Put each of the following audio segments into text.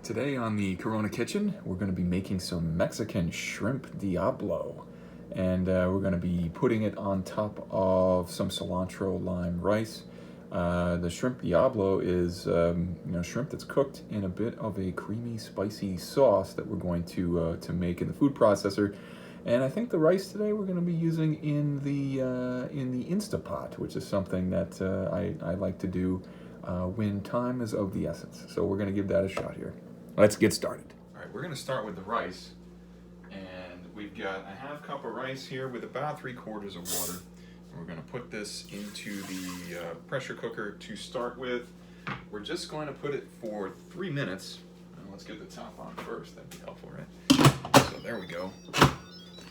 Today on the Corona Kitchen, we're going to be making some Mexican shrimp Diablo. And we're going to be putting it on top of some cilantro lime rice. The shrimp Diablo is shrimp that's cooked in a bit of a creamy, spicy sauce that we're going to make in the food processor. And I think the rice today we're going to be using in the Instapot, which is something that I like to do when time is of the essence. So we're going to give that a shot here. Let's get started. All right, we're going to start with the rice. And we've got a half cup of rice here with about 3/4 of water. And we're going to put this into the pressure cooker to start with. We're just going to put it for 3 minutes. Let's get the top on first. That'd be helpful, right? So there we go.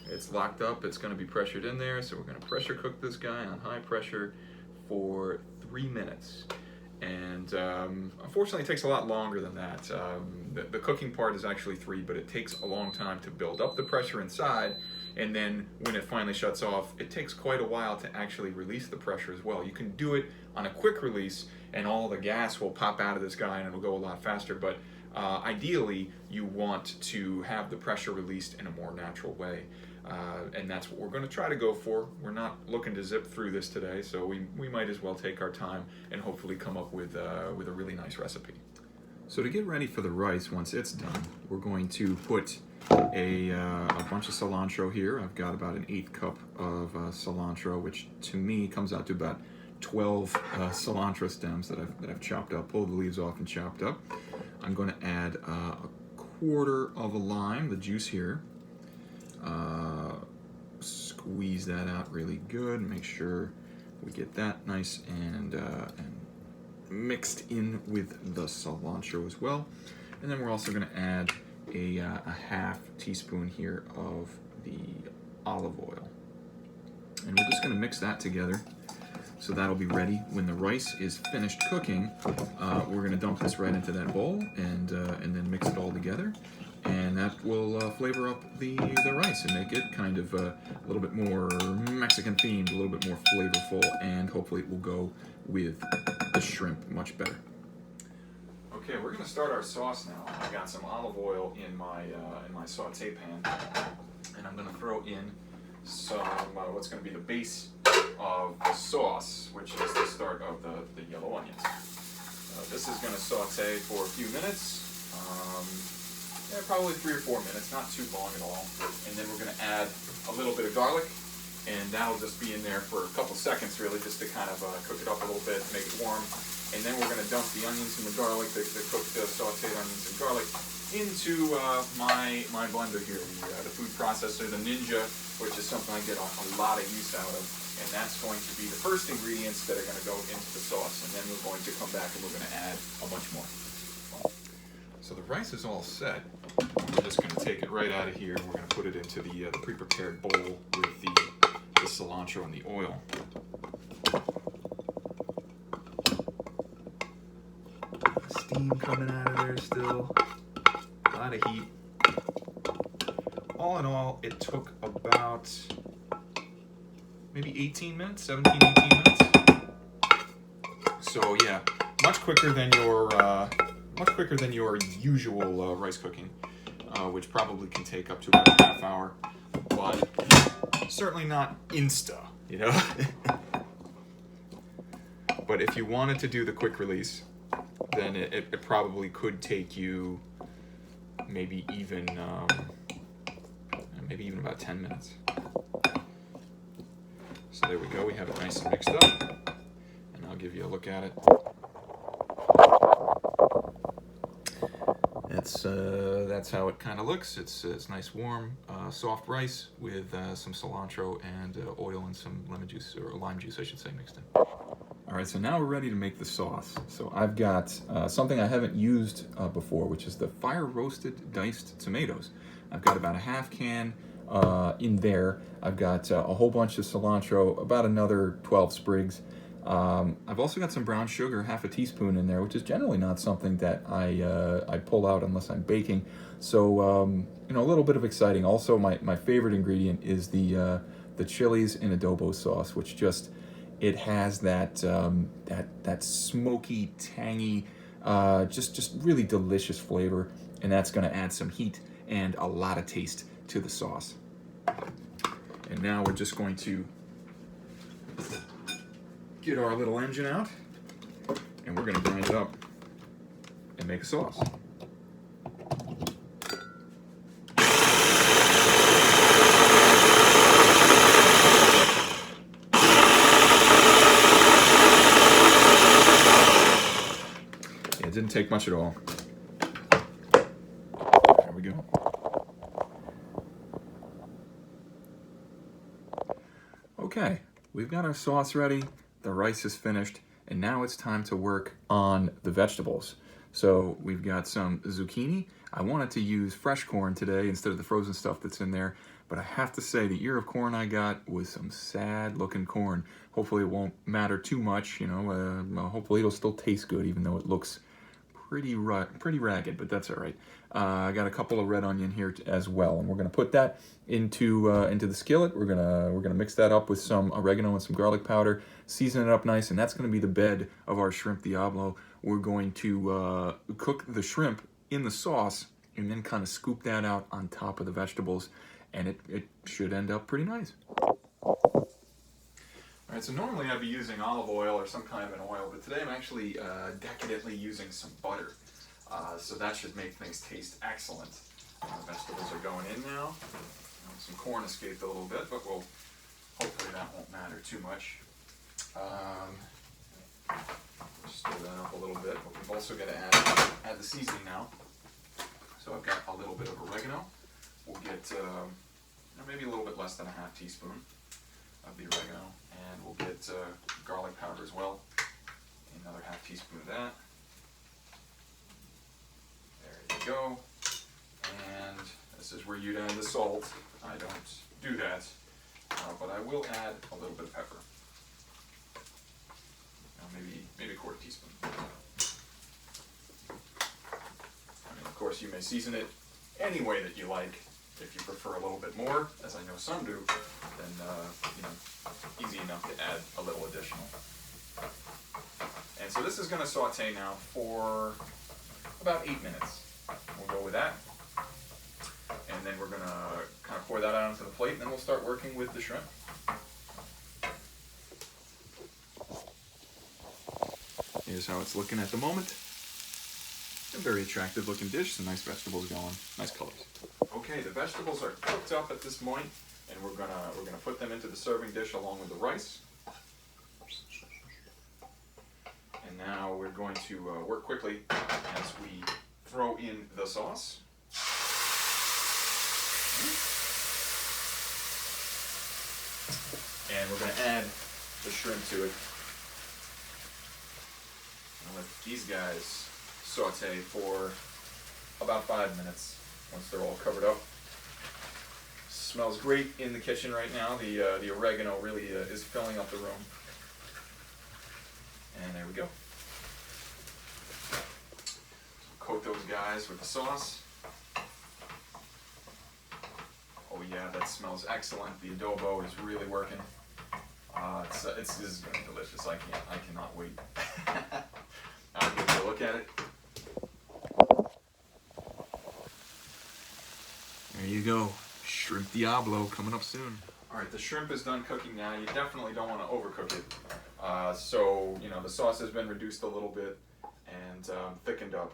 It's locked up. It's going to be pressured in there. So we're going to pressure cook this guy on high pressure for 3 minutes. And unfortunately, it takes a lot longer than that. The cooking part is actually 3, but it takes a long time to build up the pressure inside. And then when it finally shuts off, it takes quite a while to actually release the pressure as well. You can do it on a quick release, and all the gas will pop out of this guy, and it'll go a lot faster. But ideally, you want to have the pressure released in a more natural way. And that's what we're going to try to go for. We're not looking to zip through this today, so we might as well take our time and hopefully come up with a really nice recipe. So to get ready for the rice, once it's done, we're going to put a bunch of cilantro here. I've got about an 1/8 cup of cilantro, which to me comes out to about 12 cilantro stems that I've chopped up, pulled the leaves off and chopped up. I'm going to add a 1/4 of a lime, the juice here. Squeeze that out really good. Make sure we get that nice and mixed in with the cilantro as well. And then we're also going to add a 1/2 teaspoon here of the olive oil. And we're just going to mix that together. So that'll be ready when the rice is finished cooking. We're going to dump this right into that bowl and then mix it all together. And that will flavor up the rice and make it kind of a little bit more Mexican themed, a little bit more flavorful, and hopefully it will go with the shrimp much better. Okay, we're going to start our sauce now. I've got some olive oil in my saute pan, and I'm going to throw in some what's going to be the base of the sauce, which is the start of the yellow onions. This is going to saute for a few minutes. Probably 3 or 4 minutes, not too long at all. And then we're going to add a little bit of garlic, and that'll just be in there for a couple seconds, really, just to kind of cook it up a little bit, make it warm. And then we're going to dump the onions and the garlic, the cooked sauteed onions and garlic, into my blender here, the food processor, the Ninja, which is something I get a lot of use out of. And that's going to be the first ingredients that are going to go into the sauce. And then we're going to come back and we're going to add a bunch more. So the rice is all set. We're just going to take it right out of here. We're going to put it into the pre-prepared bowl with the cilantro and the oil. Steam coming out of there still. A lot of heat. All in all, it took about maybe 18 minutes, 17, 18 minutes. So yeah, much quicker than your usual rice cooking, which probably can take up to about a half hour, but certainly not insta, you know? But if you wanted to do the quick release, then it probably could take you maybe even about 10 minutes. So there we go, we have it nice and mixed up, and I'll give you a look at it. That's how it kind of looks. It's nice, warm, soft rice with some cilantro and oil and some lemon juice, or lime juice, I should say, mixed in. All right, so now we're ready to make the sauce. So I've got something I haven't used before, which is the fire-roasted diced tomatoes. I've got about a 1/2 can in there. I've got a whole bunch of cilantro, about another 12 sprigs. I've also got some brown sugar, 1/2 teaspoon in there, which is generally not something that I pull out unless I'm baking. So a little bit of exciting. Also, my favorite ingredient is the chilies in adobo sauce, which just it has that smoky, tangy Just really delicious flavor, and that's going to add some heat and a lot of taste to the sauce. And now we're just going to get our little engine out, and we're going to grind it up and make a sauce. It didn't take much at all. There we go. Okay, we've got our sauce ready, the rice is finished, and now it's time to work on the vegetables. So we've got some zucchini. I wanted to use fresh corn today instead of the frozen stuff that's in there, but I have to say the ear of corn I got was some sad looking corn. Hopefully it won't matter too much, you know, hopefully it'll still taste good even though it looks pretty ragged, but that's all right. I got a couple of red onion here as well, and we're gonna put that into the skillet. We're gonna mix that up with some oregano and some garlic powder, season it up nice, and that's gonna be the bed of our shrimp Diablo. We're going to cook the shrimp in the sauce and then kind of scoop that out on top of the vegetables, and it should end up pretty nice. All right, so normally I'd be using olive oil or some kind of an oil, but today I'm actually decadently using some butter. So that should make things taste excellent. The vegetables are going in now. Some corn escaped a little bit, but hopefully that won't matter too much. Stir that up a little bit, but we've also got to add the seasoning now. So I've got a little bit of oregano. We'll get maybe a little bit less than a half teaspoon of the oregano, and we'll get garlic powder as well. Another half teaspoon of that. There you go. And this is where you'd add the salt. I don't do that, but I will add a little bit of pepper. Maybe a quarter teaspoon. I mean, of course, you may season it any way that you like. If you prefer a little bit more, as I know some do, then easy enough to add a little additional. And so this is going to saute now for about 8 minutes. We'll go with that. And then we're going to kind of pour that out onto the plate, and then we'll start working with the shrimp. Here's how it's looking at the moment. A very attractive looking dish, some nice vegetables going, nice colors. Okay, the vegetables are cooked up at this point, and we're gonna put them into the serving dish along with the rice. And now we're going to work quickly as we throw in the sauce. And we're gonna add the shrimp to it. I'll let these guys saute for about 5 minutes once they're all covered up. Smells great in the kitchen right now. The oregano really is filling up the room. And there we go. Coat those guys with the sauce. Oh yeah, that smells excellent. The adobo is really working. This is going to be delicious. I cannot wait. I'll give you a look at it. There you go. Shrimp Diablo coming up soon. Alright, the shrimp is done cooking now. You definitely don't want to overcook it. So, the sauce has been reduced a little bit and thickened up,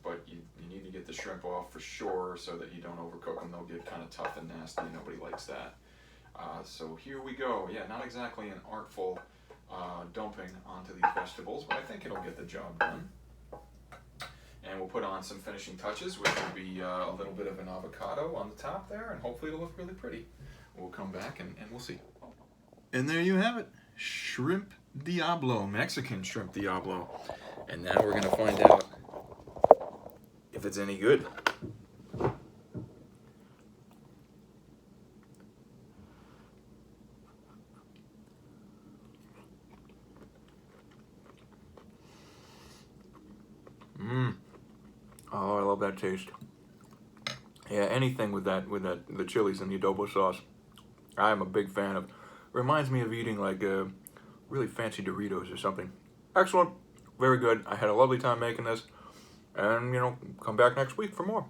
but you need to get the shrimp off for sure so that you don't overcook them. They'll get kind of tough and nasty. Nobody likes that. So here we go. Yeah, not exactly an artful dumping onto these vegetables, but I think it'll get the job done. And we'll put on some finishing touches, which will be a little bit of an avocado on the top there, and hopefully it'll look really pretty. We'll come back and we'll see. And there you have it. Shrimp Diablo, Mexican shrimp Diablo. And now we're gonna find out if it's any good. Oh, I love that taste. Yeah, anything with the chilies and the adobo sauce, I'm a big fan of. Reminds me of eating like really fancy Doritos or something. Excellent. very good. I had a lovely time making this. And, you know, come back next week for more.